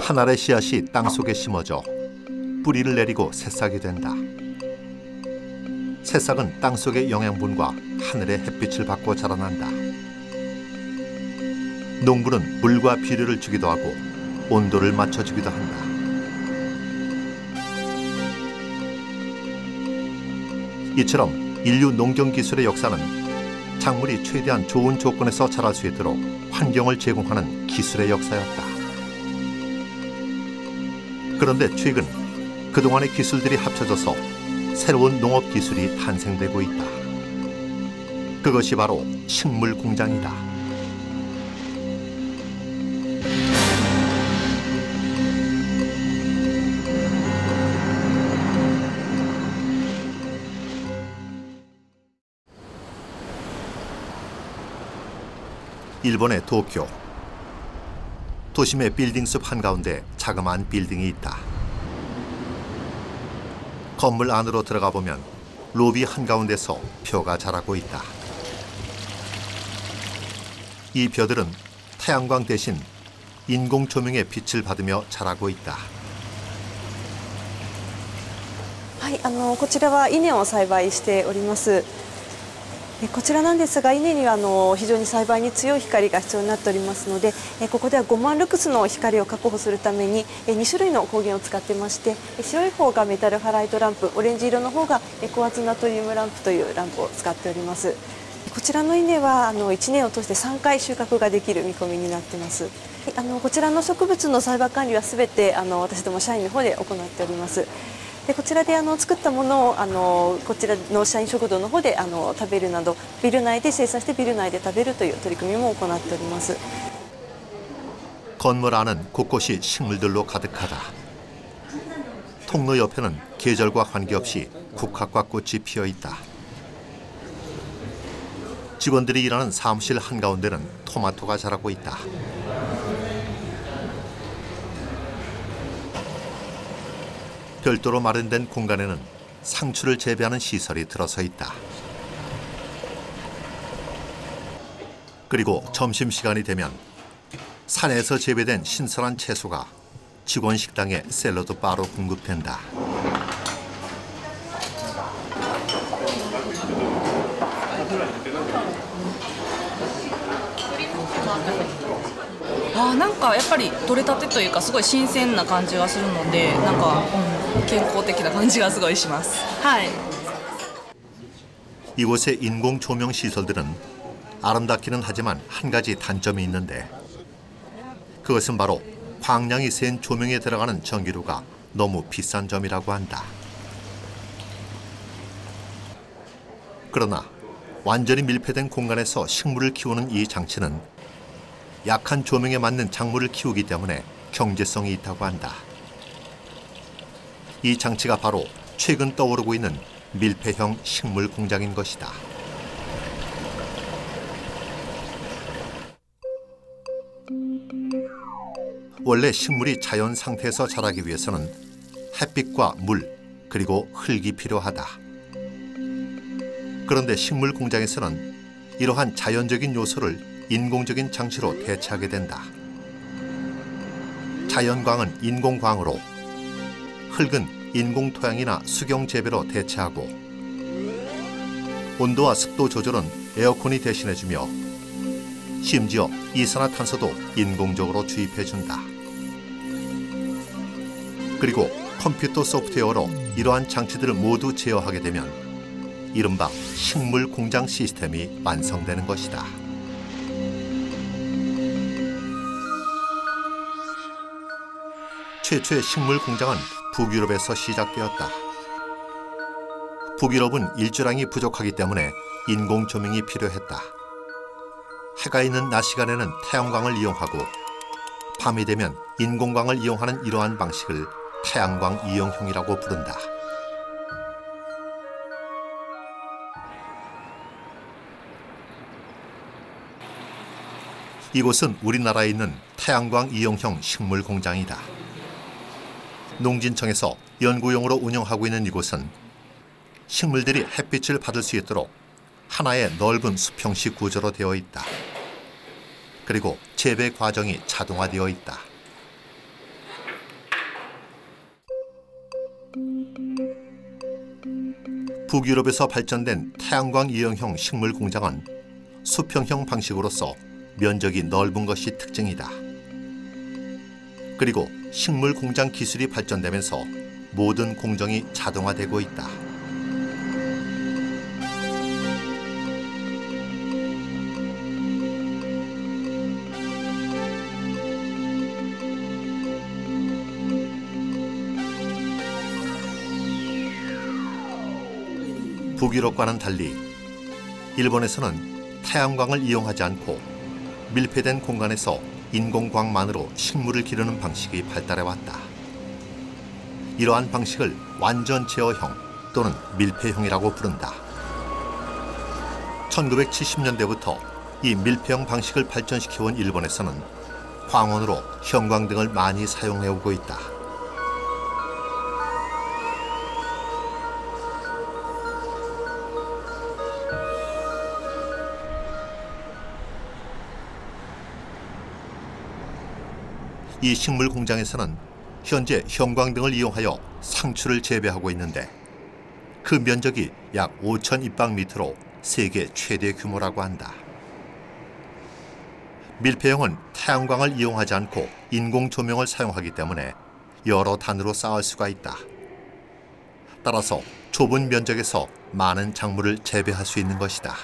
한 알의 씨앗이 땅속에 심어져 뿌리를 내리고 새싹이 된다. 새싹은 땅속의 영양분과 하늘의 햇빛을 받고 자라난다. 농부는 물과 비료를 주기도 하고 온도를 맞춰주기도 한다. 이처럼 인류 농경 기술의 역사는 작물이 최대한 좋은 조건에서 자랄 수 있도록 환경을 제공하는 기술의 역사였다. 그런데 최근 그동안의 기술들이 합쳐져서 새로운 농업 기술이 탄생되고 있다. 그것이 바로 식물 공장이다. 일본의 도쿄. 도심의 빌딩 숲 한가운데 자그마한 빌딩이 있다. 건물 안으로 들어가 보면 로비 한가운데서 벼가 자라고 있다. 이 벼들은 태양광 대신 인공 조명의 빛을 받으며 자라고 있다. はい、こちらは稲を栽培しております。こちらなんですが、稲には非常に栽培に強い光が必要になっておりますので、ここでは5万ルクスの光を確保するために2種類の光源を使ってまして、白い方がメタルハライトランプ、オレンジ色の方が高圧ナトリウムランプというランプを使っております。こちらの稲は1年を通して3回収穫ができる見込みになっています。こちらの植物の栽培管理はすべて私ども社員の方で行っております。でこちらで作ったものをこちらの社員食堂の方で食べるなど、ビル内で生産してビル内で食べるという取り組みも行っております。 건물 안은 곳곳이 식물들로 가득하다. 통로 옆에는 계절과 관계없이 국화과 꽃이 피어 있다. 직원들이 일하는 사무실 한가운데는 토마토가 자라고 있다. 별도로 마련된 공간에는 상추를 재배하는 시설이 들어서 있다. 그리고 점심시간이 되면 산에서 재배된 신선한 채소가 직원 식당에 샐러드 바로 공급된다. 아, なんかやっぱり取れたてというかすごい新鮮な感じがするので、なんか健康的な感じがすごいします。はい。 이곳의 인공 조명 시설들은 아름답기는 하지만 한 가지 단점이 있는데, 그것은 바로 광량이 센 조명에 들어가는 전기료가 너무 비싼 점이라고 한다. 그러나 완전히 밀폐된 공간에서 식물을 키우는 이 장치는 약한 조명에 맞는 작물을 키우기 때문에 경제성이 있다고 한다. 이 장치가 바로 최근 떠오르고 있는 밀폐형 식물 공장인 것이다. 원래 식물이 자연 상태에서 자라기 위해서는 햇빛과 물, 그리고 흙이 필요하다. 그런데 식물 공장에서는 이러한 자연적인 요소를 인공적인 장치로 대체하게 된다. 자연광은 인공광으로, 흙은 인공토양이나 수경 재배로 대체하고, 온도와 습도 조절은 에어컨이 대신해주며, 심지어 이산화탄소도 인공적으로 주입해준다. 그리고 컴퓨터 소프트웨어로 이러한 장치들을 모두 제어하게 되면 이른바 식물 공장 시스템이 완성되는 것이다. 최초의 식물 공장은 북유럽에서 시작되었다. 북유럽은 일조량이 부족하기 때문에 인공 조명이 필요했다. 해가 있는 낮 시간에는 태양광을 이용하고, 밤이 되면 인공광을 이용하는 이러한 방식을 태양광 이용형이라고 부른다. 이곳은 우리나라에 있는 태양광 이용형 식물 공장이다. 농진청에서 연구용으로 운영하고 있는 이곳은 식물들이 햇빛을 받을 수 있도록 하나의 넓은 수평식 구조로 되어 있다. 그리고 재배 과정이 자동화되어 있다. 북유럽에서 발전된 태양광 이용형 식물 공장은 수평형 방식으로서 면적이 넓은 것이 특징이다. 그리고 식물 공장 기술이 발전되면서 모든 공정이 자동화되고 있다. 북유럽과는 달리 일본에서는 태양광을 이용하지 않고 밀폐된 공간에서 인공광만으로 식물을 기르는 방식이 발달해왔다. 이러한 방식을 완전 제어형 또는 밀폐형이라고 부른다. 1970년대부터 이 밀폐형 방식을 발전시켜온 일본에서는 광원으로 형광등을 많이 사용해오고 있다. 이 식물 공장에서는 현재 형광등을 이용하여 상추를 재배하고 있는데 그 면적이 약 5,000입방미터로 세계 최대 규모라고 한다. 밀폐형은 태양광을 이용하지 않고 인공 조명을 사용하기 때문에 여러 단으로 쌓을 수가 있다. 따라서 좁은 면적에서 많은 작물을 재배할 수 있는 것이다.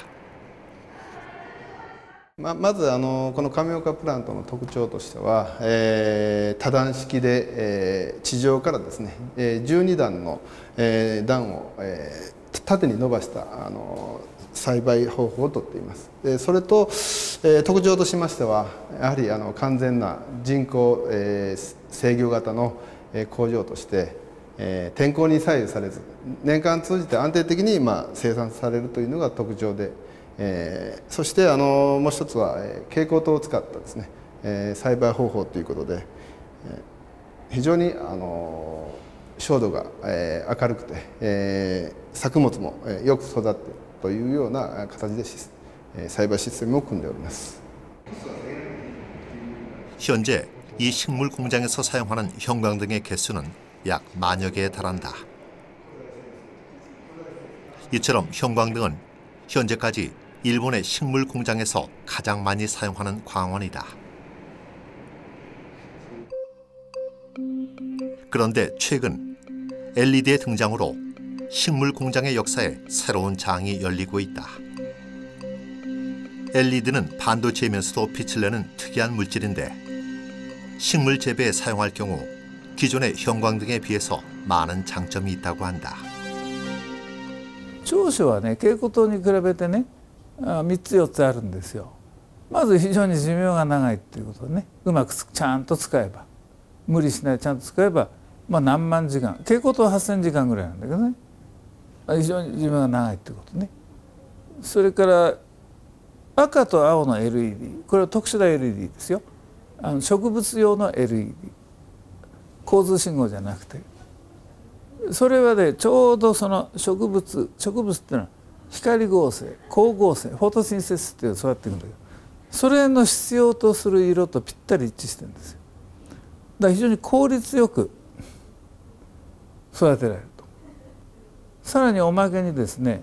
まずこの亀岡プラントの特徴としては、多段式で、地上からですね、12段の、段を、縦に伸ばした栽培方法をとっています。それと、特徴としましてはやはり完全な人工、制御型の工場として、天候に左右されず年間通じて安定的に、生産されるというのが特徴で。そしてもう一つは蛍光灯を使ったですね、栽培方法ということで、非常に照度が、明るくて、作物も、よく育っているというような形で、栽培システムを組んでおります。 현재 이 식물 공장에서 사용하는 형광등의 개수는 약 만여 개에 달한다. 이처럼 형광등은 현재까지 일본의 식물 공장에서 가장 많이 사용하는 광원이다. 그런데 최근 LED의 등장으로 식물 공장의 역사에 새로운 장이 열리고 있다. LED는 반도체이면서도 빛을 내는 특이한 물질인데 식물 재배에 사용할 경우 기존의 형광등에 비해서 많은 장점이 있다고 한다. 長所はね、蛍光灯に比べてね、3つ4つあるんですよ。まず非常に寿命が長いっていうことね、うまくちゃんと使えば、無理しないでちゃんと使えば、何万時間、蛍光灯は8000時間ぐらいなんだけどね、非常に寿命が長いってことね。それから赤と青の LED、これは特殊な LED ですよ。植物用の LED、交通信号じゃなくて。それはね、ちょうどその植物っていうのは光合成、光合成、フォトシンセスっていうそうやっていくんだけど、それの必要とする色とぴったり一致してるんですよ。だから非常に効率よく育てられると。さらにおまけにですね、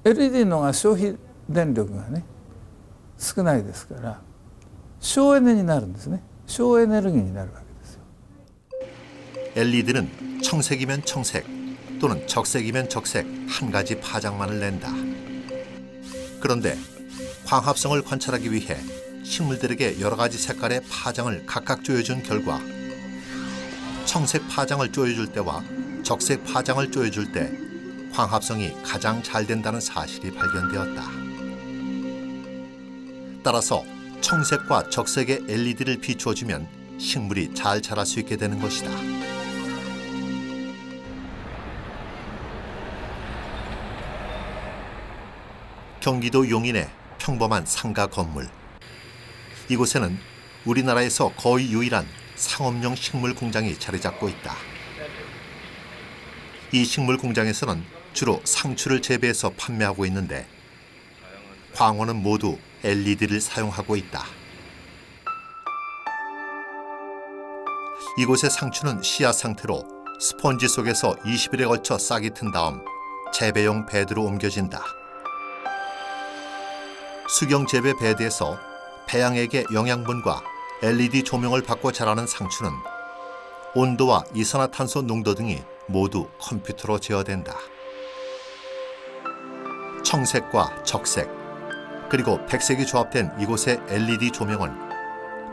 LED のが消費電力がね少ないですから省エネになるんですね。省エネルギーになるわけですよ。 LED는 청색이면 청색 또는 적색이면 적색 한 가지 파장만을 낸다. 그런데 광합성을 관찰하기 위해 식물들에게 여러 가지 색깔의 파장을 각각 조여준 결과 청색 파장을 조여줄 때와 적색 파장을 조여줄 때 광합성이 가장 잘 된다는 사실이 발견되었다. 따라서 청색과 적색의 LED를 비추어주면 식물이 잘 자랄 수 있게 되는 것이다. 경기도 용인의 평범한 상가 건물. 이곳에는 우리나라에서 거의 유일한 상업용 식물 공장이 자리 잡고 있다. 이 식물 공장에서는 주로 상추를 재배해서 판매하고 있는데 광원은 모두 LED를 사용하고 있다. 이곳의 상추는 씨앗 상태로 스펀지 속에서 20일에 걸쳐 싹이 튼 다음 재배용 베드로 옮겨진다. 수경 재배 베드에서 배양액의 영양분과 LED 조명을 받고 자라는 상추는 온도와 이산화탄소 농도 등이 모두 컴퓨터로 제어된다. 청색과 적색, 그리고 백색이 조합된 이곳의 LED 조명은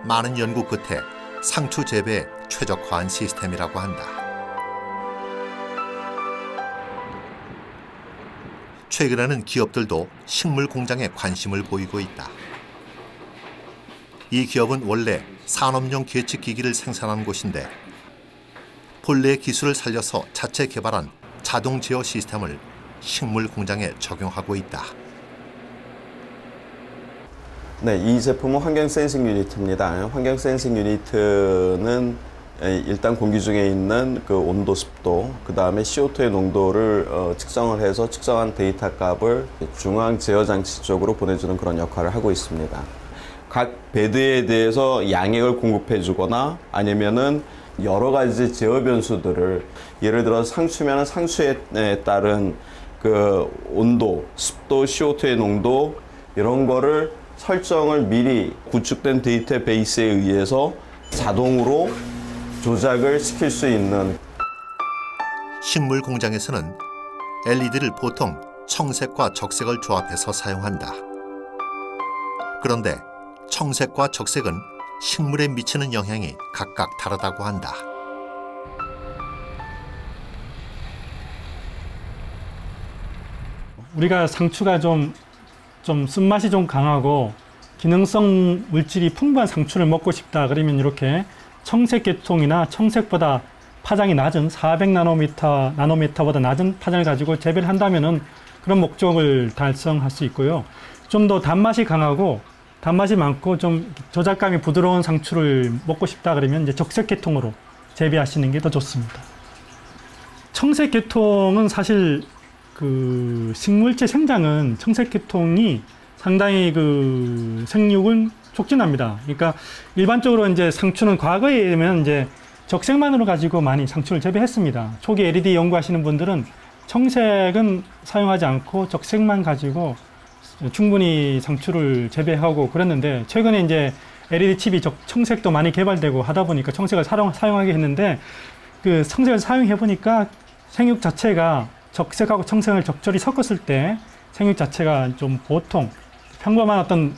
많은 연구 끝에 상추 재배에 최적화한 시스템이라고 한다. 최근에는 기업들도 식물 공장에 관심을 보이고 있다. 이 기업은 원래 산업용 계측기기를 생산한 곳인데 본래의 기술을 살려서 자체 개발한 자동 제어 시스템을 식물 공장에 적용하고 있다. 네, 이 제품은 환경 센싱 유니트입니다. 환경 센싱 유니트는 일단 공기 중에 있는 그 온도, 습도, 그 다음에 CO2의 농도를 측정을 해서 측정한 데이터 값을 중앙 제어 장치 쪽으로 보내주는 그런 역할을 하고 있습니다. 각 베드에 대해서 양액을 공급해 주거나 아니면은 여러 가지 제어 변수들을, 예를 들어 상추면 상추에 따른 그 온도, 습도, CO2의 농도 이런 거를 설정을 미리 구축된 데이터 베이스에 의해서 자동으로 조작을 시킬 수 있는. 식물 공장에서는 LED를 보통 청색과 적색을 조합해서 사용한다. 그런데 청색과 적색은 식물에 미치는 영향이 각각 다르다고 한다. 우리가 상추가 좀 쓴맛이 좀 강하고 기능성 물질이 풍부한 상추를 먹고 싶다 그러면 이렇게 청색 계통이나 청색보다 파장이 낮은 400나노미터보다 낮은 파장을 가지고 재배를 한다면은 그런 목적을 달성할 수 있고요. 좀 더 단맛이 강하고 단맛이 많고 좀 저작감이 부드러운 상추를 먹고 싶다 그러면 이제 적색 계통으로 재배하시는 게 더 좋습니다. 청색 계통은 사실 그 식물체 생장은 청색 계통이 상당히 그 생육을 촉진합니다. 그러니까 일반적으로 이제 상추는 과거에 의하면 이제 적색만으로 가지고 많이 상추를 재배했습니다. 초기 LED 연구하시는 분들은 청색은 사용하지 않고 적색만 가지고 충분히 상추를 재배하고 그랬는데, 최근에 이제 LED 칩이 청색도 많이 개발되고 하다 보니까 청색을 사용하게 했는데, 그 청색을 사용해 보니까 생육 자체가 적색하고 청색을 적절히 섞었을 때 생육 자체가 좀 보통 평범한 어떤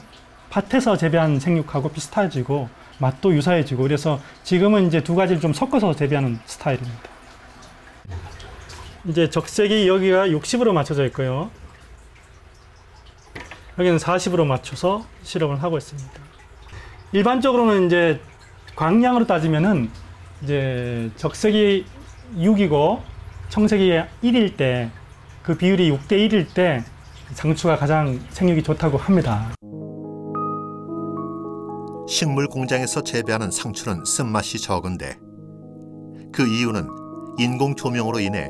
밭에서 재배한 생육하고 비슷해지고 맛도 유사해지고, 그래서 지금은 이제 두 가지를 좀 섞어서 재배하는 스타일입니다. 이제 적색이 여기가 60으로 맞춰져 있고요. 여기는 40으로 맞춰서 실험을 하고 있습니다. 일반적으로는 이제 광량으로 따지면은 이제 적색이 6이고 청색이 1일 때, 그 비율이 6대 1일 때 상추가 가장 생육이 좋다고 합니다. 식물 공장에서 재배하는 상추는 쓴맛이 적은데 그 이유는 인공 조명으로 인해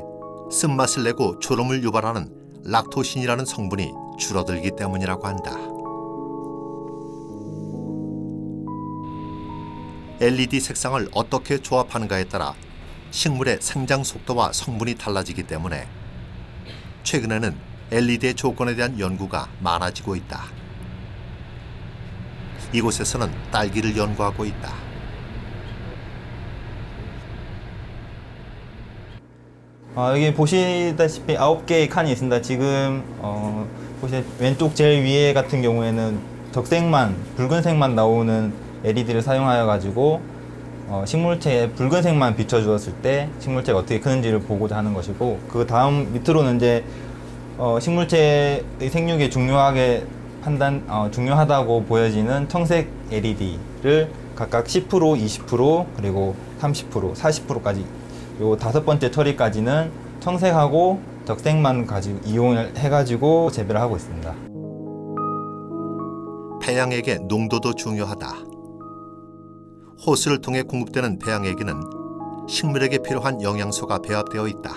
쓴맛을 내고 졸음을 유발하는 락토신이라는 성분이 줄어들기 때문이라고 한다. LED 색상을 어떻게 조합하는가에 따라 식물의 생장 속도와 성분이 달라지기 때문에 최근에는 LED의 조건에 대한 연구가 많아지고 있다. 이곳에서는 딸기를 연구하고 있다. 여기 보시다시피 9개의 칸이 있습니다. 지금 보시면 왼쪽 제일 위에 같은 경우에는 적색만, 붉은색만 나오는 LED를 사용하여 가지고 식물체에 붉은색만 비춰주었을 때 식물체가 어떻게 크는지를 보고자 하는 것이고, 그 다음 밑으로는 이제 식물체의 생육에 중요하다고 보여지는 청색 LED를 각각 10%, 20%, 그리고 30%, 40%까지 요 5번째 처리까지는 청색하고 적색만 가지고 이용을 해가지고 재배를 하고 있습니다. 배양액의 농도도 중요하다. 호스를 통해 공급되는 배양액에는 식물에게 필요한 영양소가 배합되어 있다.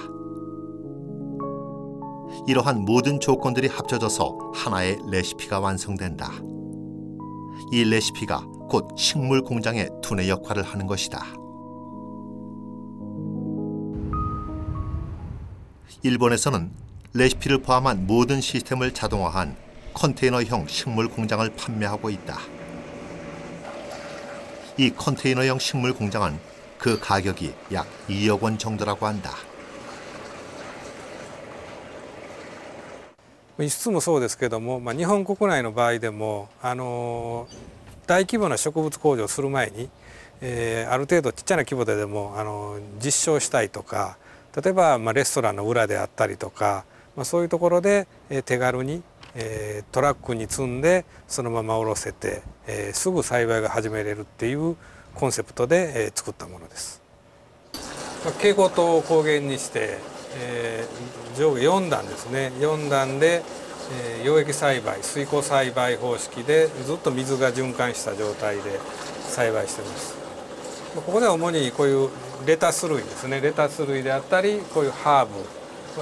이러한 모든 조건들이 합쳐져서 하나의 레시피가 완성된다. 이 레시피가 곧 식물 공장의 두뇌 역할을 하는 것이다. 일본에서는 레시피를 포함한 모든 시스템을 자동화한 컨테이너형 식물 공장을 판매하고 있다. 이 컨테이너형 식물 공장은 그 가격이 약 2억 원 정도라고 한다. 輸出もそうですけども、日本国内の場合でも大規模な植物工場をする前に、ある程度ちっちゃな規模でも実証したいとか、例えばレストランの裏であったりとか、そういうところで手軽にトラックに積んでそのまま下ろせて、すぐ栽培が始めれるっていうコンセプトで作ったものです。蛍光灯を光源にして、上下4段ですね、4段で溶液栽培、水耕栽培方式でずっと水が循環した状態で栽培しています。ここでは主にこういうレタス類ですね、レタス類であったりこういうハーブ、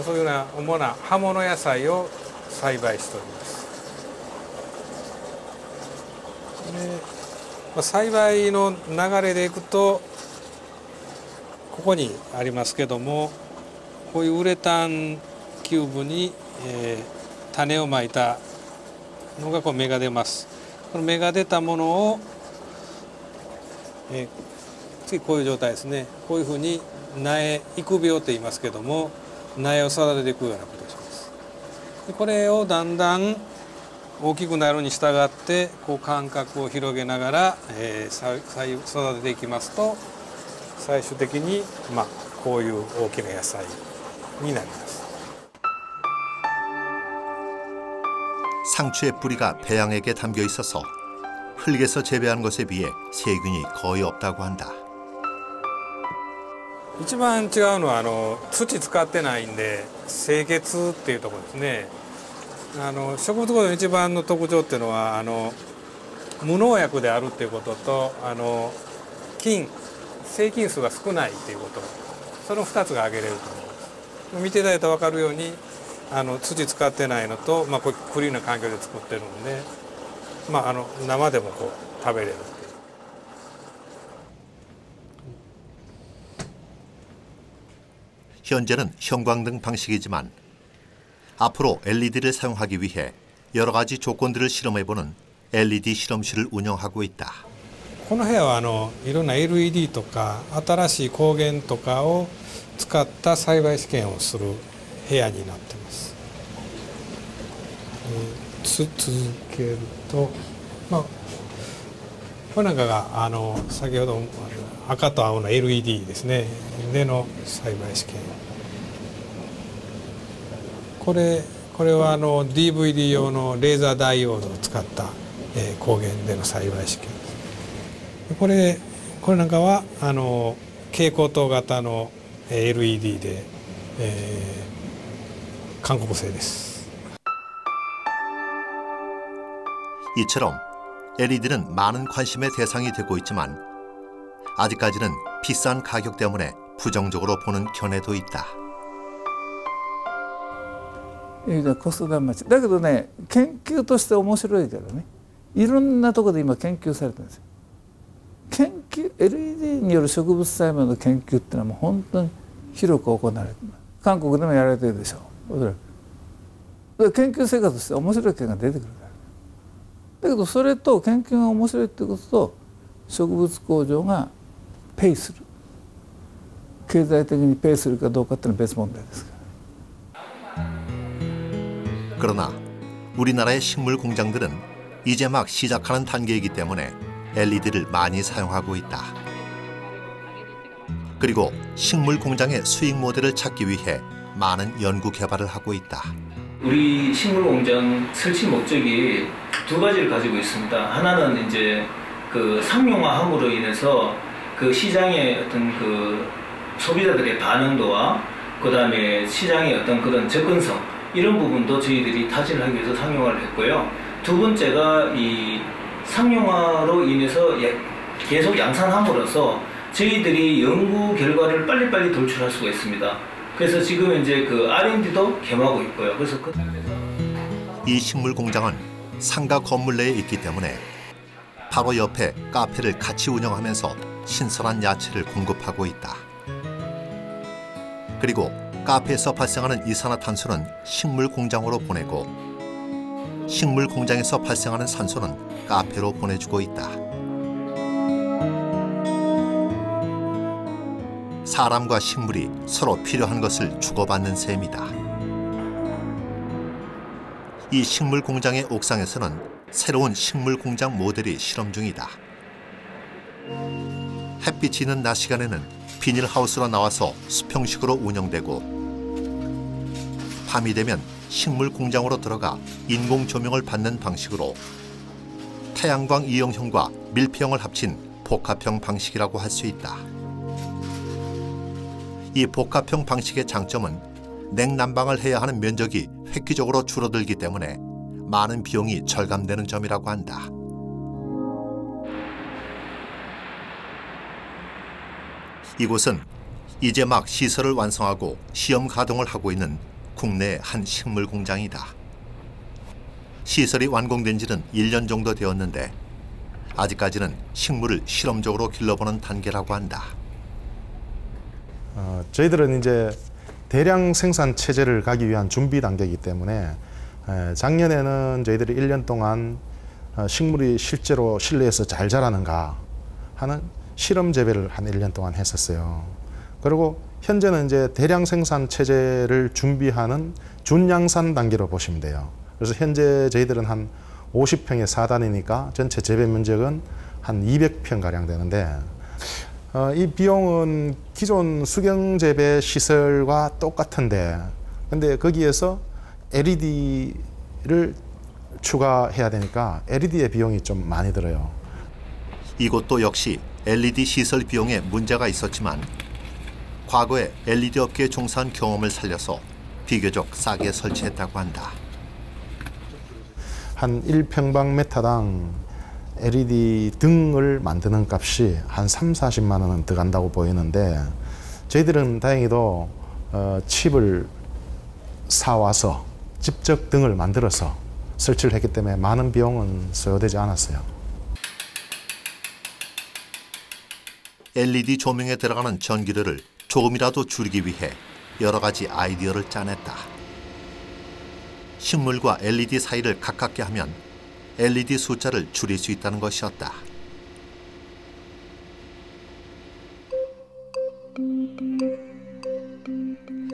そういうような主な葉物野菜を栽培しております。で、栽培の流れでいくとここにありますけども、こういうウレタンキューブに、種をまいたのがこう芽が出ます。この芽が出たものを、次こういう状態ですね。こういうふうに苗育苗と言いますけども、苗を育てていくようなことをします。でこれをだんだん大きくなるに従ってこう間隔を広げながら、育てていきますと、最終的にこういう大きな野菜になります。 상추의 뿌리가 배양액에 담겨 있어서 흙에서 재배한 것에 비해 세균이 거의 없다고 한다. 一番違うのは土使ってないんで清潔っていうところですね。植物工場の一番の特徴っていうのは無農薬であるっていうことと生菌数が少ないっていうこと、その2つが挙げれると思います。見ていただいたら分かるように土使ってないのと、こうクリーンな環境で作ってるんで、生でもこう食べれる。 현재는 형광등 방식이지만 앞으로 LED를 사용하기 위해 여러 가지 조건들을 실험해보는 LED 실험실을 운영하고 있다. この部屋はいろんな LED とか新しい光源とかを使った栽培試験をする部屋になっています。続けると、これなんかが先ほど赤と青の LED ですねでの栽培試験。これはDVD 用のレーザーダイオードを使った光源での栽培試験です。これなんかは蛍光灯型の LED で、韓国製です。 이처럼 LED는 많은 관심의 대상이 되고 있지만 아직까지는 비싼 가격 때문에 부정적으로 보는 견해도 있다. コストダメージだけどね、研究として面白いけどね、いろんなところで今研究されてるんですよ。研究 LED による植物栽培の研究っていうのはもう本当に広く行われてる。韓国でもやられてるでしょう。だから研究成果として面白い結果が出てくるから。だけどそれと研究が面白いってことと植物工場がペイする、経済的にペイするかどうかっていうのは別問題ですから。 그러나 우리나라의 식물 공장들은 이제 막 시작하는 단계이기 때문에 LED를 많이 사용하고 있다. 그리고 식물 공장의 수익 모델을 찾기 위해 많은 연구 개발을 하고 있다. 우리 식물 공장 설치 목적이 두 가지를 가지고 있습니다. 하나는 이제 그 상용화함으로 인해서 그 시장의 어떤 그 소비자들의 반응도와 그다음에 시장의 어떤 그런 접근성 이런 부분도 저희들이 타진을 하기 위해서 상용화를 했고요. 두 번째가 이 상용화로 인해서 계속 양산함으로써 저희들이 연구 결과를 빨리빨리 돌출할 수가 있습니다. 그래서 지금 이제 그 R&D도 겸하고 있고요. 그래서 이 식물 공장은 상가 건물 내에 있기 때문에 바로 옆에 카페를 같이 운영하면서 신선한 야채를 공급하고 있다. 그리고 카페에서 발생하는 이산화탄소는 식물 공장으로 보내고 식물 공장에서 발생하는 산소는 카페로 보내주고 있다. 사람과 식물이 서로 필요한 것을 주고받는 셈이다. 이 식물 공장의 옥상에서는 새로운 식물 공장 모델이 실험 중이다. 햇빛이 있는 낮 시간에는 비닐하우스로 나와서 수평식으로 운영되고 밤이 되면 식물 공장으로 들어가 인공 조명을 받는 방식으로 태양광 이용형과 밀폐형을 합친 복합형 방식이라고 할 수 있다. 이 복합형 방식의 장점은 냉난방을 해야 하는 면적이 획기적으로 줄어들기 때문에 많은 비용이 절감되는 점이라고 한다. 이곳은 이제 막 시설을 완성하고 시험 가동을 하고 있는 국내의 한 식물 공장이다. 시설이 완공된 지는 1년 정도 되었는데 아직까지는 식물을 실험적으로 길러보는 단계라고 한다. 저희들은 이제 대량 생산 체제를 가기 위한 준비 단계이기 때문에 작년에는 저희들이 1년 동안 식물이 실제로 실내에서 잘 자라는가 하는 실험 재배를 한 1년 동안 했었어요. 그리고 현재는 이제 대량 생산 체제를 준비하는 준양산 단계로 보시면 돼요. 그래서 현재 저희들은 한 50평의 4단이니까 전체 재배 면적은 한 200평 가량 되는데 이 비용은 기존 수경 재배 시설과 똑같은데 근데 거기에서 LED를 추가해야 되니까 LED의 비용이 좀 많이 들어요. 이곳도 역시 LED 시설 비용에 문제가 있었지만 과거에 LED 업계에 종사한 경험을 살려서 비교적 싸게 설치했다고 한다. 한 1평방미터당 LED 등을 만드는 값이 한 30~40만 원은 들어간다고 보이는데 저희들은 다행히도 칩을 사와서 직접 등을 만들어서 설치를 했기 때문에 많은 비용은 소요되지 않았어요. LED 조명에 들어가는 전기료를 조금이라도 줄이기 위해 여러 가지 아이디어를 짜냈다. 식물과 LED 사이를 가깝게 하면 LED 숫자를 줄일 수 있다는 것이었다.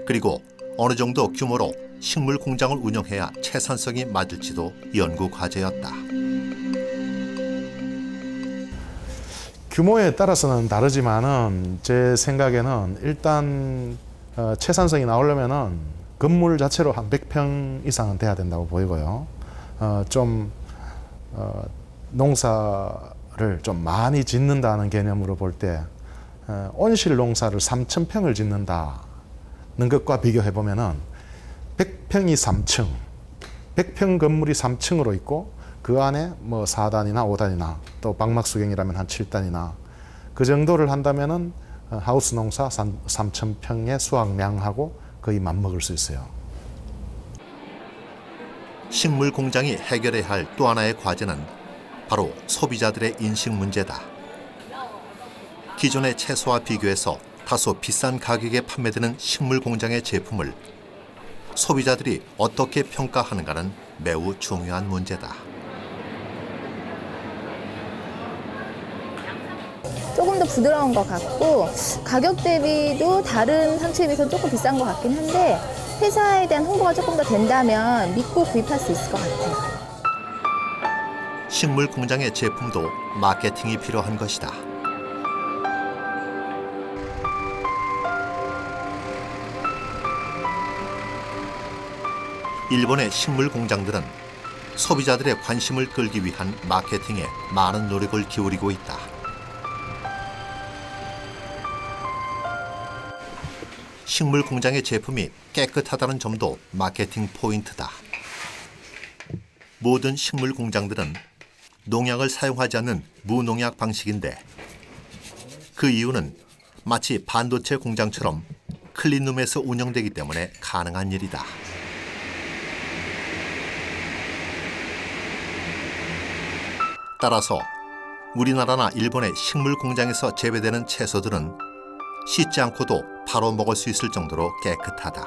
그리고 어느 정도 규모로 식물 공장을 운영해야 채산성이 맞을지도 연구 과제였다. 규모에 따라서는 다르지만은 제 생각에는 일단 채산성이 나오려면은 건물 자체로 한 100평 이상은 돼야 된다고 보이고요. 농사를 좀 많이 짓는다는 개념으로 볼 때 온실 농사를 3,000평을 짓는다는 것과 비교해 보면은 100평이 3층, 100평 건물이 3층으로 있고 그 안에 뭐 4단이나 5단이나 또 방막수경이라면 한 7단이나 그 정도를 한다면은 하우스 농사 3,000평의 수확량하고 거의 맞먹을 수 있어요. 식물 공장이 해결해야 할 또 하나의 과제는 바로 소비자들의 인식 문제다. 기존의 채소와 비교해서 다소 비싼 가격에 판매되는 식물 공장의 제품을 소비자들이 어떻게 평가하는가는 매우 중요한 문제다. 조금 더 부드러운 것 같고 가격 대비도 다른 상추에 비해서 조금 비싼 것 같긴 한데 회사에 대한 홍보가 조금 더 된다면 믿고 구입할 수 있을 것 같아요. 식물 공장의 제품도 마케팅이 필요한 것이다. 일본의 식물 공장들은 소비자들의 관심을 끌기 위한 마케팅에 많은 노력을 기울이고 있다. 식물 공장의 제품이 깨끗하다는 점도 마케팅 포인트다. 모든 식물 공장들은 농약을 사용하지 않는 무농약 방식인데 그 이유는 마치 반도체 공장처럼 클린룸에서 운영되기 때문에 가능한 일이다. 따라서 우리나라나 일본의 식물 공장에서 재배되는 채소들은 씻지 않고도 바로 먹을 수 있을 정도로 깨끗하다.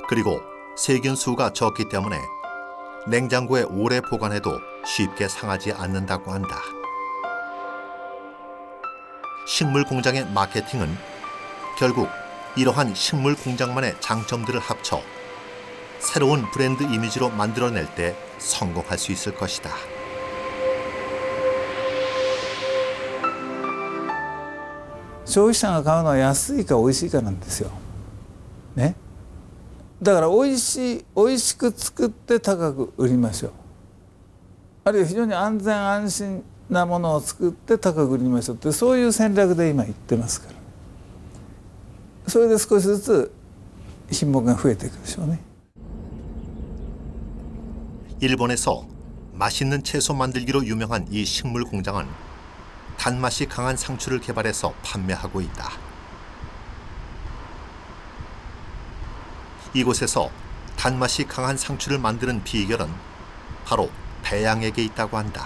그리고 세균 수가 적기 때문에 냉장고에 오래 보관해도 쉽게 상하지 않는다고 한다. 식물 공장의 마케팅은 결국 이러한 식물 공장만의 장점들을 합쳐 새로운 브랜드 이미지로 만들어낼 때 성공할 수 있을 것이다.消費者が買うのは安いか美味しいかなんですよ。ね。だから美味しく作って高く売りましょう。あるいは非常に安全安心なものを作って高く売りましょうってそういう戦略で今言ってますから。それで少しずつ品目が増えていくでしょうね。 일본에서 맛있는 채소 만들기로 유명한 이 식물 공장은 단맛이 강한 상추를 개발해서 판매하고 있다. 이곳에서 단맛이 강한 상추를 만드는 비결은 바로 배양액에 있다고 한다.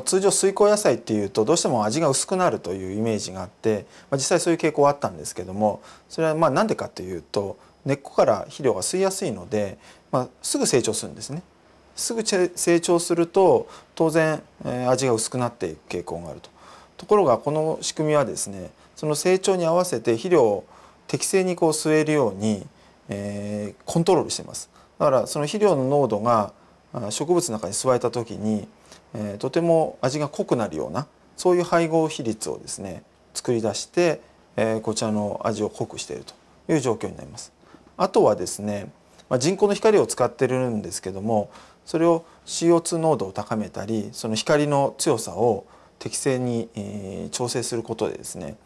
通常水耕野菜っていうとどうしても味が薄くなるというイメージがあって、実際そういう傾向はあったんですけども、それはなんでかというと根っこから肥料が吸いやすいので、すぐ成長するんですね。すぐ成長すると当然味が薄くなっていく傾向があると。ところがこの仕組みはですね、その成長に合わせて肥料を適正に吸えるように、コントロールしています。だからその肥料の濃度が植物の中に吸われた時に、とても味が濃くなるようなそういう配合比率をですね作り出して、こちらの味を濃くしているという状況になります。あとはですね、人工の光を使ってるんですけども、それを CO2 濃度を高めたり、その光の強さを適正に調整することでですね、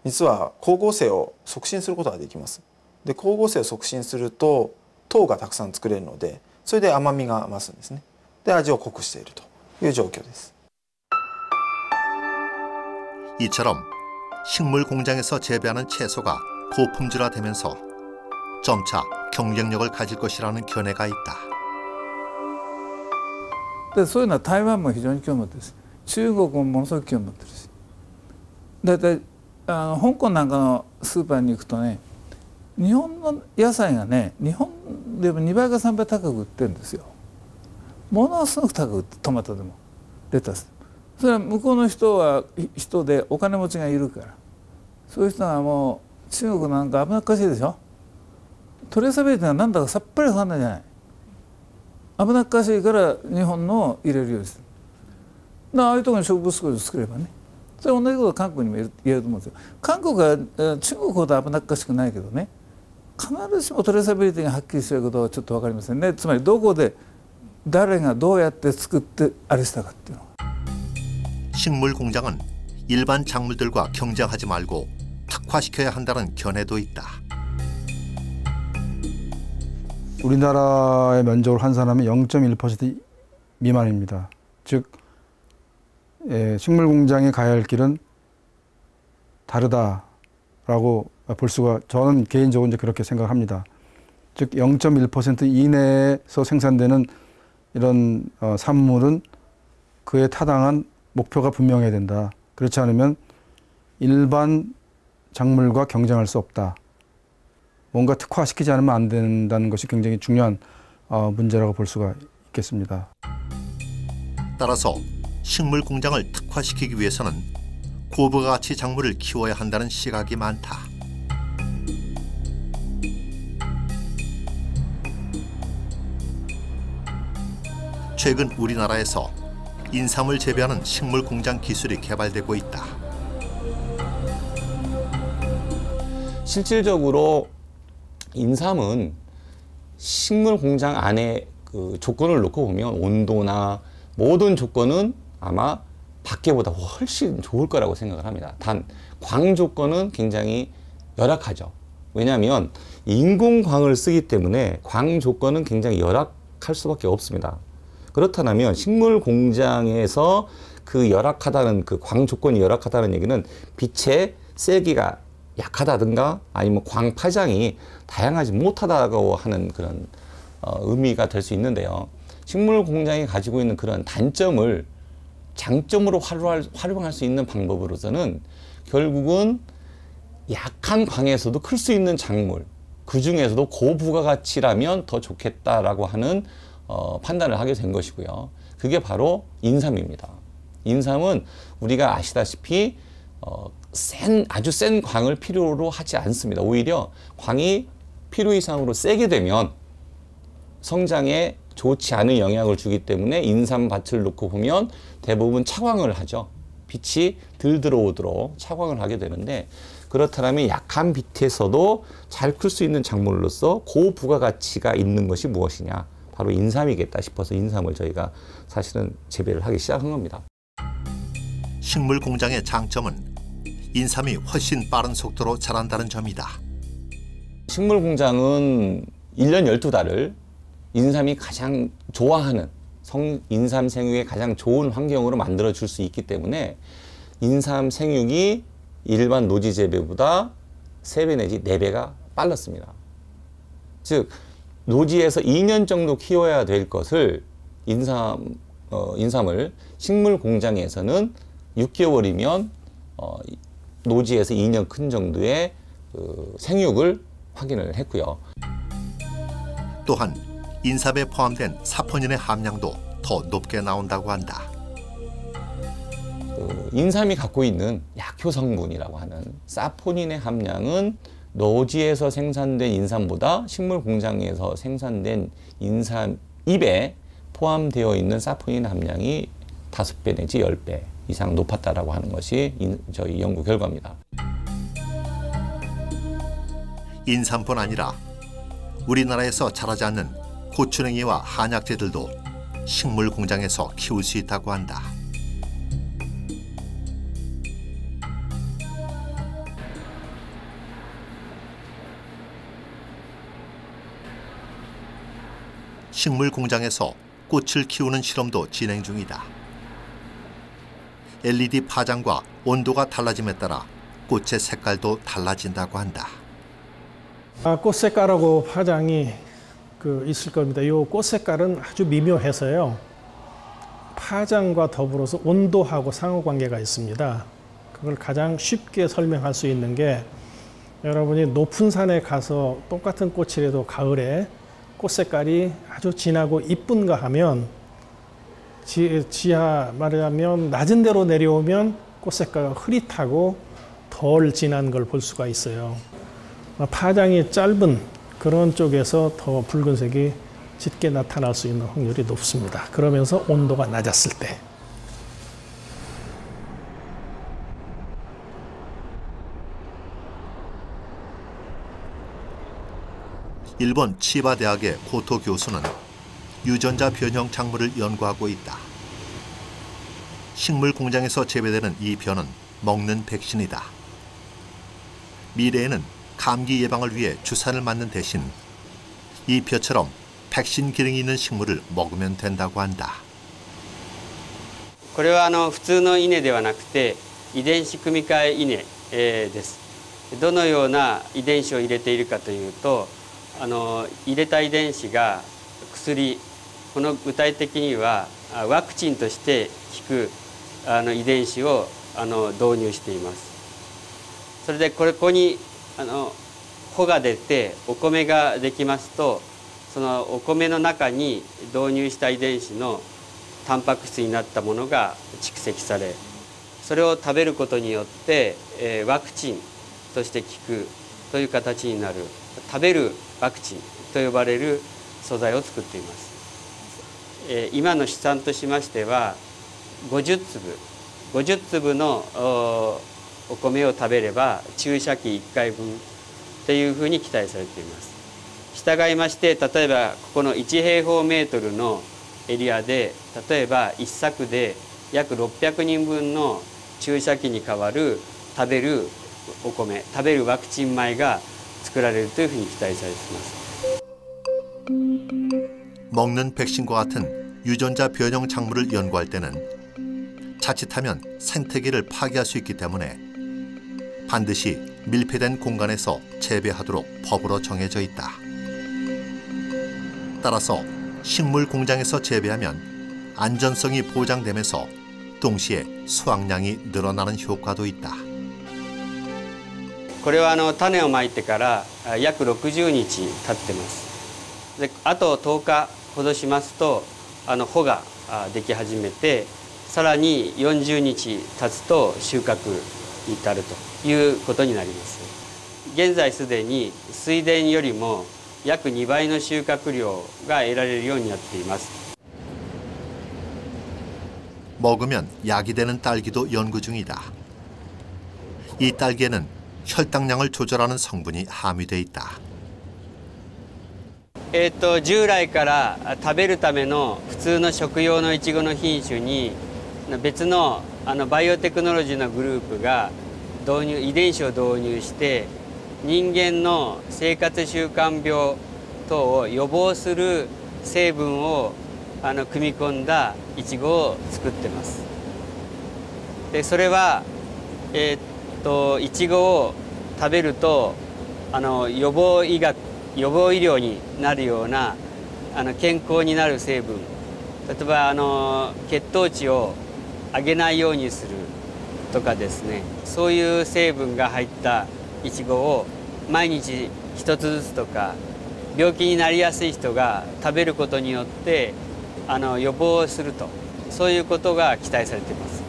実は光合成を促進することができます。で、光合成を促進すると糖がたくさん作れるので、それで甘みが増すんですね。で、味を濃くしているという状況です。 이처럼 식물 공장에서 재배하는 채소가 고품질화되면서 점차 경쟁력을 가질 것이라는 견해가 있다. でそういうのは台湾も非常に興味持ってるし、中国もものすごく興味持ってるし、だいたい香港なんかのスーパーに行くとね、日本の野菜がね、日本でも2倍か3倍高く売ってるんですよ。ものすごく高く売って、トマトでもレタス。それは向こうの人でお金持ちがいるから、そういう人がもう中国なんか危なっかしいでしょ。トレーサビリティがなんだかさっぱり分かんないじゃない。危なっかしいから日本のを入れるようにする。ああいうところに植物工場を作ればね、それ同じこと韓国にも言えると思うんですよ。韓国は中国ほど危なっかしくないけどね、必ずしもトレーサビリティがはっきりしていることはちょっと分かりませんね。つまりどこで誰がどうやって作ってあれしたかっていうの。 식물 공장은 일반 작물들과 경쟁하지 말고 특화시켜야 한다는 견해도 있다. 우리나라의 면적을 환산하면 0.1% 미만입니다. 즉 식물 공장에 가야 할 길은 다르다라고 볼 수가, 저는 개인적으로 이제 그렇게 생각합니다. 즉 0.1% 이내에서 생산되는 이런 산물은 그에 타당한 목표가 분명해야 된다. 그렇지 않으면 일반 작물과 경쟁할 수 없다. 뭔가 특화시키지 않으면 안 된다는 것이 굉장히 중요한 문제라고 볼 수가 있겠습니다. 따라서 식물 공장을 특화시키기 위해서는 고부가치 작물을 키워야 한다는 시각이 많다. 최근 우리나라에서 인삼을 재배하는 식물 공장 기술이 개발되고 있다. 실질적으로 인삼은 식물 공장 안에 그 조건을 놓고 보면 온도나 모든 조건은 아마 밖에보다 훨씬 좋을 거라고 생각을 합니다. 단 광 조건은 굉장히 열악하죠. 왜냐하면 인공광을 쓰기 때문에 광 조건은 굉장히 열악할 수밖에 없습니다. 그렇다면 식물 공장에서 그 열악하다는, 그 광 조건이 열악하다는 얘기는 빛의 세기가 약하다든가 아니면 광 파장이 다양하지 못하다고 하는 그런 의미가 될 수 있는데요. 식물 공장이 가지고 있는 그런 단점을 장점으로 활용할 수 있는 방법으로서는 결국은 약한 광에서도 클 수 있는 작물, 그 중에서도 고부가가치라면 더 좋겠다라고 하는 판단을 하게 된 것이고요. 그게 바로 인삼입니다. 인삼은 우리가 아시다시피 아주 센 광을 필요로 하지 않습니다. 오히려 광이 필요 이상으로 세게 되면 성장에 좋지 않은 영향을 주기 때문에 인삼밭을 놓고 보면 대부분 차광을 하죠. 빛이 덜 들어오도록 차광을 하게 되는데, 그렇다면 약한 빛에서도 잘 클 수 있는 작물로서 고부가가치가 있는 것이 무엇이냐, 바로 인삼이겠다 싶어서 인삼을 저희가 사실은 재배를 하기 시작한 겁니다. 식물 공장의 장점은 인삼이 훨씬 빠른 속도로 자란다는 점이다. 식물 공장은 1년 12달을 인삼이 가장 좋아하는 인삼 생육에 가장 좋은 환경으로 만들어 줄 수 있기 때문에 인삼 생육이 일반 노지 재배보다 3배 내지 4배가 빨랐습니다. 즉 노지에서 2년 정도 키워야 될 것을 인삼을 식물 공장에서는 6개월이면 노지에서 2년 큰 정도의 생육을 확인을 했고요. 또한 인삼에 포함된 사포닌의 함량도 더 높게 나온다고 한다. 인삼이 갖고 있는 약효 성분이라고 하는 사포닌의 함량은 노지에서 생산된 인삼보다 식물 공장에서 생산된 인삼 잎에 포함되어 있는 사포닌 함량이 5배 내지 10배 이상 높았다라고 하는 것이 저희 연구 결과입니다. 인삼뿐 아니라 우리나라에서 자라지 않는 고추냉이와 한약재들도 식물 공장에서 키울 수 있다고 한다. 식물 공장에서 꽃을 키우는 실험도 진행 중이다. LED 파장과 온도가 달라짐에 따라 꽃의 색깔도 달라진다고 한다. 꽃 색깔하고 파장이 있을 겁니다. 이 꽃 색깔은 아주 미묘해서요. 파장과 더불어서 온도하고 상호관계가 있습니다. 그걸 가장 쉽게 설명할 수 있는 게, 여러분이 높은 산에 가서 똑같은 꽃이라도 가을에 꽃 색깔이 아주 진하고 이쁜가 하면 지하 말하면 낮은 데로 내려오면 꽃 색깔이 흐릿하고 덜 진한 걸 볼 수가 있어요. 파장이 짧은 그런 쪽에서 더 붉은색이 짙게 나타날 수 있는 확률이 높습니다. 그러면서 온도가 낮았을 때. 일본 치바 대학의 고토 교수는 유전자 변형 작물을 연구하고 있다. 식물 공장에서 재배되는 이 변은 먹는 백신이다. 미래에는 감기 예방을 위해 주사를 맞는 대신 이 벼처럼 백신 기능이 있는 식물을 먹으면 된다고 한다. これは普通の稲ではなくて遺伝子組み換え稲です。どのような遺伝子を入れているかというと、入れた遺伝子が薬、この具体的にはワクチンとして効く遺伝子を導入しています。それでここに穂が出てお米ができますと、そのお米の中に導入した遺伝子のタンパク質になったものが蓄積され、それを食べることによって、ワクチンとして効くという形になる食べるワクチンと呼ばれる素材を作っています。今の試算としましては50粒のお米を食べれば注射器1回分というふうに期待されています。従いまして、例えばここの1平方メートルのエリアで、例えば1作で約600人分の注射器に代わる食べるお米、食べるワクチン米が作られるというふうに期待されています。 먹는 백신과 같은 유전자 변형 작물을 연구할 때는 자칫하면 생태계를 파괴할 수 있기 때문에 반드시 밀폐된 공간에서 재배하도록 법으로 정해져 있다. 따라서 식물 공장에서 재배하면 안전성이 보장되면서 동시에 수확량이 늘어나는 효과도 있다. これは種をまいてから約60日経ってます。であと10日ほどしますと穂ができ始めて、さらに40日経つと収穫に至るということになります。現在すでに水田よりも約2倍の収穫量が得られるようになっています。 먹으면 약이 되는 딸기도 연구 중이다. 이 딸기에는 혈당량을 조절하는 성분이 함유돼 있다. 従来から食べるための普通の食用のイチゴの品種に別のバイオテクノロジーのグループが遺伝子を導入して人間の生活習慣病等を予防する成分を組み込んだイチゴを作ってます。でそれはイチゴを食べると予防医療になるような健康になる成分、例えば血糖値を上げないようにするとかですね、そういう成分が入ったイチゴを毎日一つずつとか病気になりやすい人が食べることによって予防すると、そういうことが期待されています。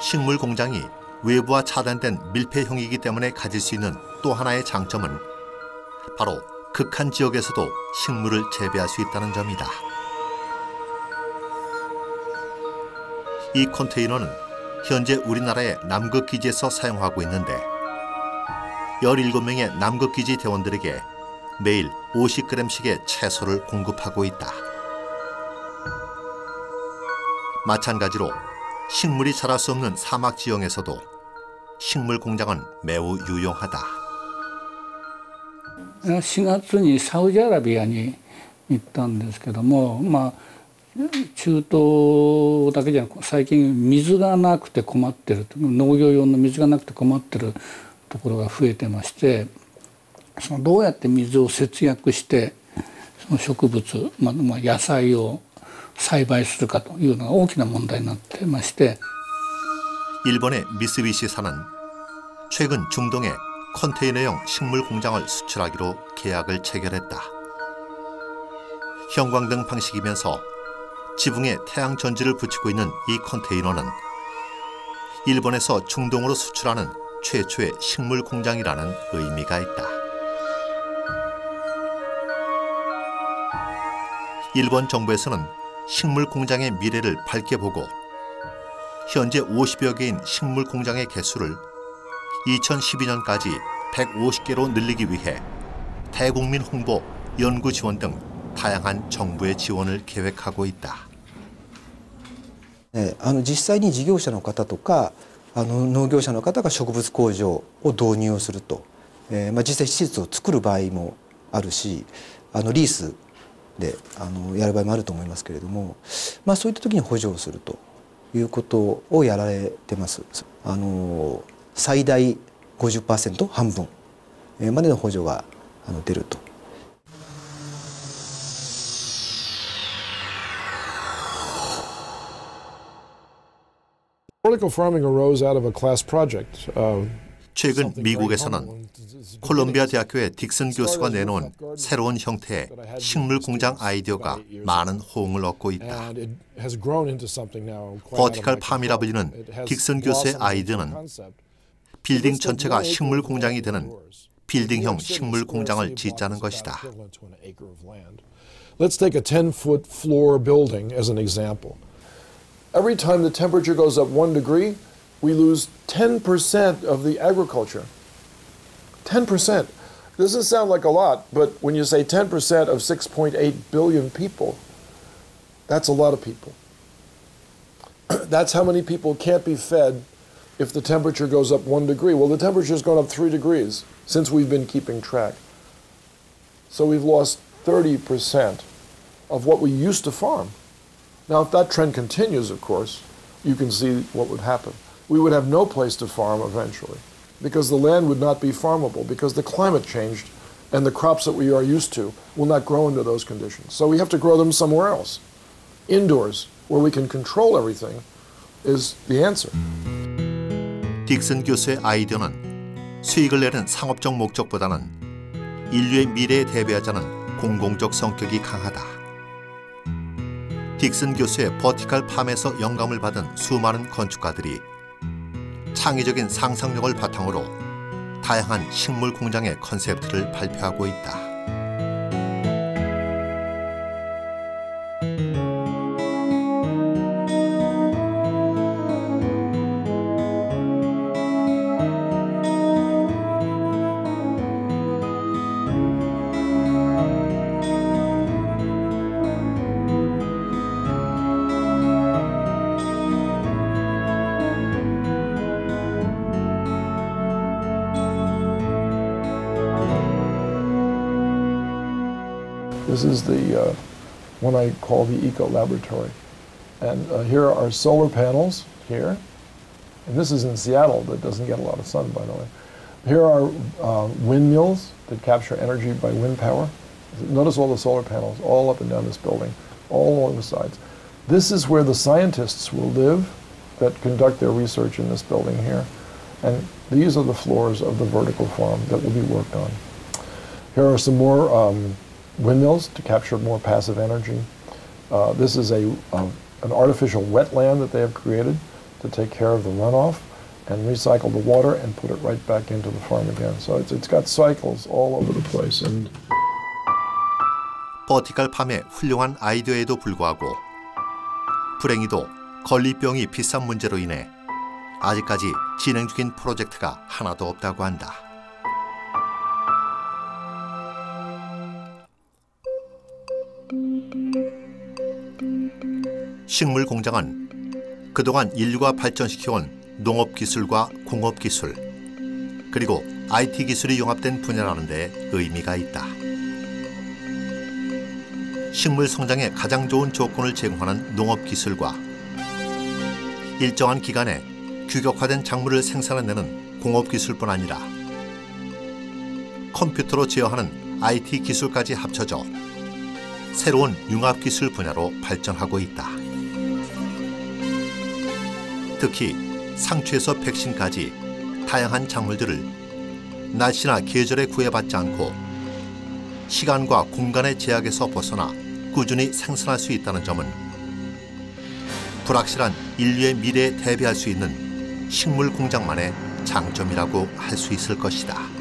식물 공장이 외부와 차단된 밀폐형이기 때문에 가질 수 있는 또 하나의 장점은 바로 극한 지역에서도 식물을 재배할 수 있다는 점이다. 이 컨테이너는 현재 우리나라의 남극기지에서 사용하고 있는데 17명의 남극기지 대원들에게 매일 50g씩의 채소를 공급하고 있다. 마찬가지로 식물이 자랄 수 없는 사막 지형에서도 식물 공장은 매우 유용하다. 4月にサウジアラビアに行ったんですけども、中東だけじゃなく最近水がなくて困ってる、農業用の水がなくて困ってるところが増えてまして、どうやって水を節約してその植物、野菜を栽培するかというのが大きな問題になってまして、 일본의 미쓰비시사는 최근 중동에 컨테이너형 식물 공장을 수출하기로 계약을 체결했다. 형광등 방식이면서 지붕에 태양 전지를 붙이고 있는 이 컨테이너는 일본에서 중동으로 수출하는 최초의 식물 공장이라는 의미가 있다. 일본 정부에서는 식물 공장의 미래를 밝게 보고 현재 50여 개인 식물 공장의 개수를 2012년까지 150개로 늘리기 위해 대국민 홍보, 연구 지원 등 다양한 정부의 지원을 계획하고 있다. 実際に事業者の方とか農業者の方が植物工場を導入をすると、実際施設を作る場合もあるし、リースでやる場合もあると思いますけれども、そういった時に補助をするということをやられてます。最大 50% 半分までの補助が出ると。 Vertical farming arose out of a class project. 최근 미국에서는 콜롬비아 대학교의 딕슨 교수가 내놓은 새로운 형태의 식물 공장 아이디어가 많은 호응을 얻고 있다. 버티컬 팜이라 불리는 딕슨 교수의 아이디어는 빌딩 전체가 식물 공장이 되는 빌딩형 식물 공장을 짓자는 것이다. Let's take a 10-foot floor building as an example. Every time the temperature goes up 1 degree, we lose 10% of the agriculture. 10%. Doesn't sound like a lot, but when you say 10% of 6.8 billion people, that's a lot of people. That's how many people can't be fed if the temperature goes up 1 degree. Well, the temperature's gone up 3 degrees since we've been keeping track. So we've lost 30% of what we used to farm. Now, if that trend continues, of course, you can see what would happen. We would have no place to farm eventually because the land would not be farmable because the climate changed and the crops that we are used to will not grow under those conditions. So we have to grow them somewhere else. Indoors, where we can control everything, is the answer. 딕슨 교수의 아이디어는 수익을 내는 상업적 목적보다는 인류의 미래에 대비하자는 공공적 성격이 강하다. 딕슨 교수의 버티컬 팜에서 영감을 받은 수많은 건축가들이 창의적인 상상력을 바탕으로 다양한 식물 공장의 컨셉트를 발표하고 있다. This is the one I call the Eco Laboratory. And here are solar panels here. And this is in Seattle that doesn't get a lot of sun, by the way. Here are windmills that capture energy by wind power. Notice all the solar panels all up and down this building, all along the sides. This is where the scientists will live that conduct their research in this building here. And these are the floors of the vertical farm that will be worked on. Here are some more windmills to capture more passive energy. This is an artificial wetland that they have created to take care of the runoff and recycle the water and put it right back into the farm again. So it's got cycles all over the place. And 버티컬 팜의 훌륭한 아이디어에도 불구하고 불행히도 건리병이 비싼 문제로 인해 아직까지 진행 중인 프로젝트가 하나도 없다고 한다. 식물 공장은 그동안 인류가 발전시켜온 농업기술과 공업기술, 그리고 IT 기술이 융합된 분야라는 데 의미가 있다. 식물 성장에 가장 좋은 조건을 제공하는 농업기술과 일정한 기간에 규격화된 작물을 생산해내는 공업기술뿐 아니라 컴퓨터로 제어하는 IT 기술까지 합쳐져 새로운 융합기술 분야로 발전하고 있다. 특히 상추에서 백신까지 다양한 작물들을 날씨나 계절에 구애받지 않고 시간과 공간의 제약에서 벗어나 꾸준히 생산할 수 있다는 점은 불확실한 인류의 미래에 대비할 수 있는 식물 공장만의 장점이라고 할 수 있을 것이다.